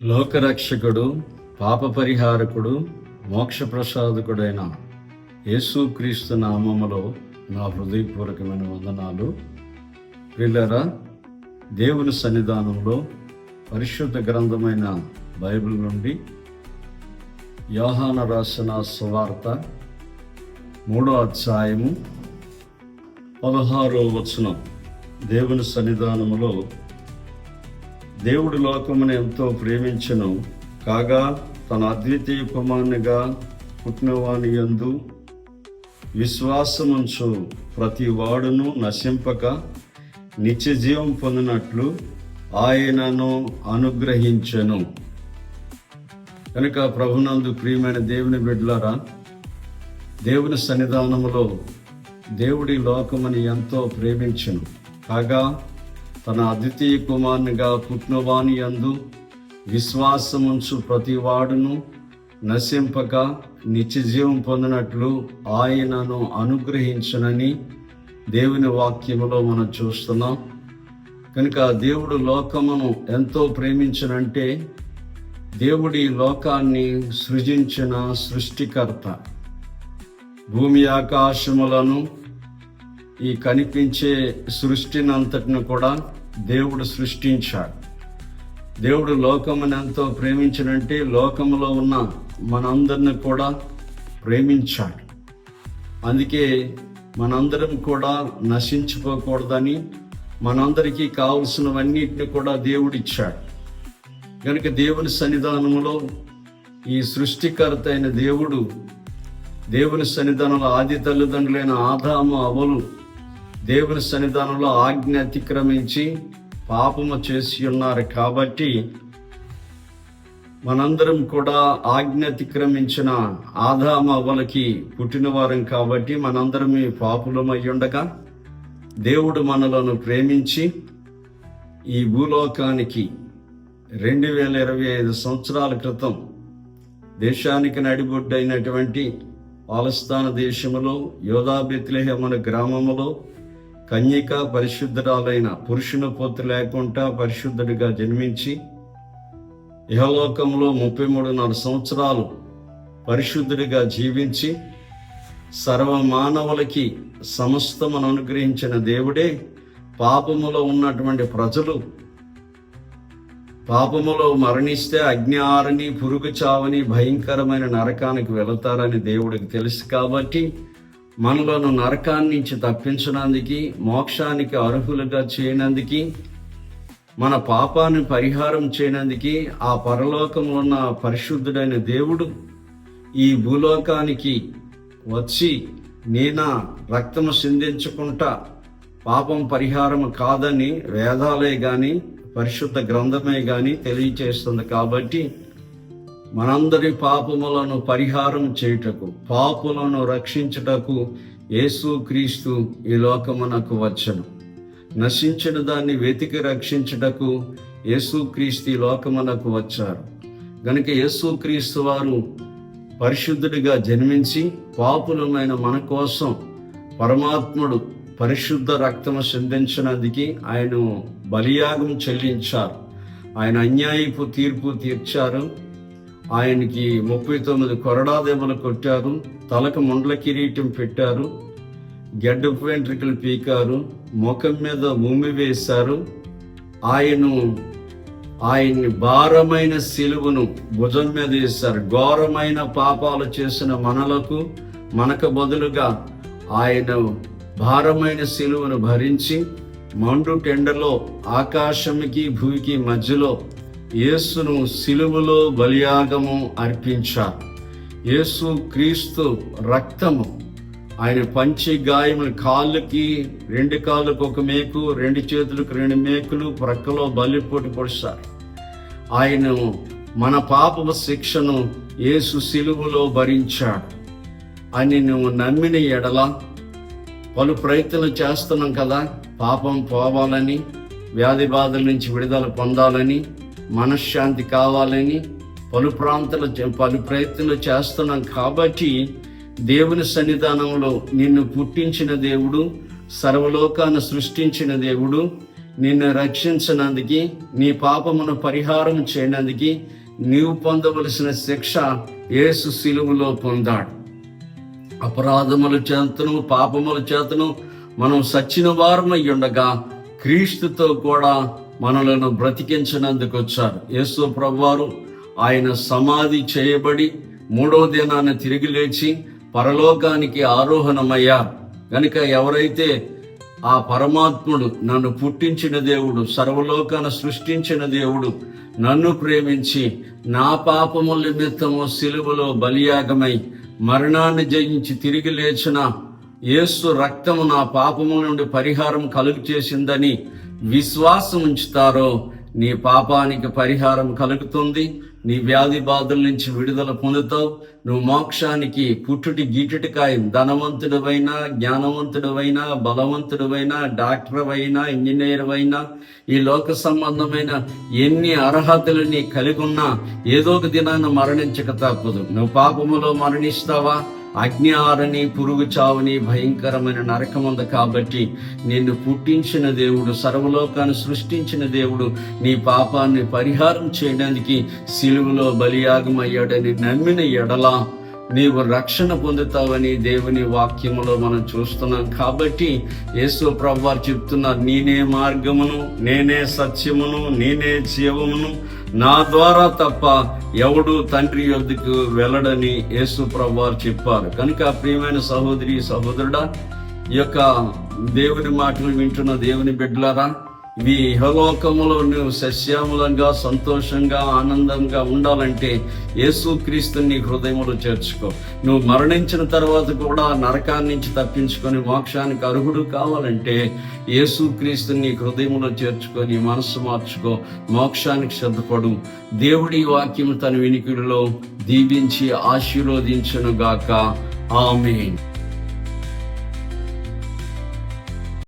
లోకరక్షకుడు, పాప పరిహారకుడు, మోక్ష ప్రసాదకుడైన యేసుక్రీస్తు నామములో నా హృదయపూర్వకమైన వందనాలు. ప్రియులారా, దేవుని సన్నిధానంలో పరిశుద్ధ గ్రంథమైన బైబిల్ నుండి యోహాను రాసిన సువార్త 3వ అధ్యాయము 16వ వచనం. దేవుని సన్నిధానములో దేవుడు లోకమును ఎంతో ప్రేమించెను, కాగా తన అద్వితీయ కుమారునిగా పుట్టినవాని యందు విశ్వాసముంచు ప్రతి వాడును నశింపక నిత్య జీవం పొందినట్లు ఆయనను అనుగ్రహించెను. కనుక ప్రభునందు ప్రియమైన దేవుని బిడ్డలారా, దేవుని సన్నిధానములో దేవుడి లోకముని ఎంతో ప్రేమించెను, కాగా తన అద్వితీయ కుమారునిగా పుట్టినవాని యందు విశ్వాసముంచు ప్రతి వాడును నశింపక నిత్య జీవం పొందినట్లు ఆయనను అనుగ్రహించనని దేవుని వాక్యములో మనం చూస్తున్నాం. కనుక దేవుడు లోకమును ఎంతో ప్రేమించనంటే దేవుడి లోకాన్ని సృజించిన సృష్టికర్త, భూమి ఆకాశములను ఈ కనిపించే సృష్టిని అంతటిని కూడా దేవుడు సృష్టించాడు. దేవుడు లోకమును ఎంతో ప్రేమించినంటే లోకములో ఉన్న మనందరిని కూడా ప్రేమించాడు. అందుకే మనందరం కూడా నశించిపోకూడదని మనందరికీ కావలసినవన్నిటిని కూడా దేవుడిచ్చాడు. కనుక దేవుని సన్నిధానంలో ఈ సృష్టికర్త అయిన దేవుని సన్నిధానంలో ఆది తల్లిదండ్రులైన ఆదాము అవ్వలు దేవుని సన్నిధానంలో ఆజ్ఞ అతిక్రమించి పాపము చేసి ఉన్నారు. కాబట్టి మనందరం కూడా ఆజ్ఞ అతిక్రమించిన ఆదాము అవ్వలకి పుట్టినవారం కాబట్టి మనందరం పాపులమై ఉండగా దేవుడు మనలను ప్రేమించి ఈ భూలోకానికి 2025 సంవత్సరాల క్రితం దేశానికి నడిబొడ్డైనటువంటి పాలస్తాన దేశములో యోధా బెత్లెహేము అనే గ్రామములో కన్యక పరిశుద్ధురాలైన పురుషుని పొత్తు లేకుండా పరిశుద్ధుడిగా జన్మించి ఇహలోకంలో 33.5 సంవత్సరాలు పరిశుద్ధుడిగా జీవించి సర్వ మానవులకి సమస్తమును అనుగ్రహించిన దేవుడే పాపములో ఉన్నటువంటి ప్రజలు పాపములో మరణిస్తే అగ్ని ఆరని పురుగు చావని భయంకరమైన నరకానికి వెళతారని దేవుడికి తెలుసు. కాబట్టి మనలను నరకాన్ని నుంచి తప్పించడానికి, మోక్షానికి అర్హులుగా చేయనందుకు, మన పాపాన్ని పరిహారం చేయనందుకు ఆ పరలోకంలో ఉన్న పరిశుద్ధుడైన దేవుడు ఈ భూలోకానికి వచ్చి నేనా రక్తము సిందించుకుంటా పాపం పరిహారం కాదని వేదాలే గాని పరిశుద్ధ గ్రంథమే గాని తెలియచేస్తుంది. కాబట్టి మనందరి పాపములను పరిహారం చేయుటకు, పాపులను రక్షించుటకు యేసుక్రీస్తు ఈ లోకమునకు వచ్చెను. నశించిన దాన్ని వెతికి రక్షించుటకు యేసుక్రీస్తు ఈ లోకమునకు వచ్చారు. గనుక యేసుక్రీస్తు వారు పరిశుద్ధుడిగా జన్మించి పాపులమైన మన కోసం పరమాత్ముడు పరిశుద్ధ రక్తము సిందించినందుకు ఆయన బలియాగం చెల్లించారు. ఆయన అన్యాయపు తీర్పు తీర్చారు. ఆయనకి 39 కొరడా దెబ్బలు కొట్టారు, తలకు ముండ్ల కిరీటం పెట్టారు, గెడ్డపు వెంట్రుకలు పీకారు, ముఖం మీద భూమి వేశారు. ఆయన్ని భారమైన సిలువను భుజం మీద వేశారు. ఘోరమైన పాపాలు చేసిన మనకు బదులుగా ఆయన భారమైన సిలువను భరించి మండు టెండలో ఆకాశముకి భూమికి మధ్యలో యేసును సిలువలో బలియాగము అర్పించారు. యేసు క్రీస్తు రక్తము ఆయన పంచి గాయములు, కాళ్ళకి 2 కాళ్ళకు 1 మేకు, 2 చేతులకు 2 మేకులు, ప్రక్కలో బలిపోటు పొడిచారు. ఆయన మన పాపపు శిక్షను యేసు సిలువలో భరించాడు అని నువ్వు నమ్మిన ఎడల పలు ప్రయత్నాలు చేస్తున్నాం కదా, పాపం పోవాలని, వ్యాధి బాధల నుంచి విడుదల పొందాలని, మనశ్శాంతి కావాలని పలు ప్రయత్నాలు చేస్తున్నాం. కాబట్టి దేవుని సన్నిధానంలో నిన్ను పుట్టించిన దేవుడు, సర్వలోకాన్ని సృష్టించిన దేవుడు నిన్ను రక్షించినందుకు, నీ పాపమును పరిహారం చేయనందుకు నీవు పొందవలసిన శిక్ష యేసు సిలువలో పొందాడు. అపరాధముల చేతను పాపముల చేతను మనం సచ్చిన వారమై ఉండగా క్రీస్తుతో కూడా మనలను బ్రతికించినందుకు వచ్చారు. యేసు ప్రభువారు ఆయన సమాధి చేయబడి 3వ దినాన తిరిగి లేచి పరలోకానికి ఆరోహణమయ్యారు. కనుక ఎవరైతే ఆ పరమాత్ముడు, నన్ను పుట్టించిన దేవుడు, సర్వలోకాన్ని సృష్టించిన దేవుడు, నన్ను ప్రేమించి నా పాపముల నిమిత్తము సిలువలో బలియాగమై మరణాన్ని జయించి తిరిగి లేచిన యేసు రక్తము నా పాపముల నుండి పరిహారం కలుగు చేసిందని విశ్వాసం ఉంచుతారో నీ పాపానికి పరిహారం కలుగుతుంది. నీ వ్యాధి బాధల నుంచి విడుదల పొందుతావు. నువ్వు మోక్షానికి పుట్టుటి గీటుటికాయ, ధనవంతుడివైనా, జ్ఞానవంతుడివైనా, బలవంతుడివైనా, డాక్టర్ అయినా, ఇంజనీర్ అయినా, ఈ లోక సంబంధమైన ఎన్ని అర్హతలు నీ కలిగి ఉన్నా ఏదో ఒక దినాన్ని మరణించక తప్పదు. నువ్వు పాపములో మరణిస్తావా? అగ్ని ఆరని, పురుగు చావని భయంకరమైన నరకం ఉంది. కాబట్టి నిన్ను పుట్టించిన దేవుడు, సర్వలోకాన్ని సృష్టించిన దేవుడు నీ పాపాన్ని పరిహారం చేయడానికి సిలువలో బలియాగమయ్యాడని నమ్మిన ఎడల నీవు రక్షణ పొందుతావని దేవుని వాక్యములో మనం చూస్తున్నాం. కాబట్టి యేసు ప్రభువారు చెప్తున్నారు, నేనే మార్గమును, నేనే సత్యమును, నేనే జీవమును, నా ద్వారా తప్ప ఎవడు తండ్రి యొద్దకు వెళ్ళడని యేసు ప్రభువారు చెప్పారు. కనుక ప్రియమైన సహోదరి సహోదరుడా, ఈ యొక్క దేవుని మాటలు వింటున్న దేవుని బిడ్డలారా, ఈ ఇహలోకములో నువ్వు సస్యాములంగా, సంతోషంగా, ఆనందంగా ఉండాలంటే యేసుక్రీస్తుని నీ హృదయంలో చేర్చుకో. నువ్వు మరణించిన తర్వాత కూడా నరకాన్ని నుంచి తప్పించుకొని మోక్షానికి అర్హుడు కావాలంటే యేసుక్రీస్తుని నీ హృదయంలో చేర్చుకొని మనస్సు మార్చుకో, మోక్షానికి సిద్ధపడు. దేవుడి వాక్యం తన వినికిడిలో దీవించి ఆశీర్వదించును గాక. ఆమేన్.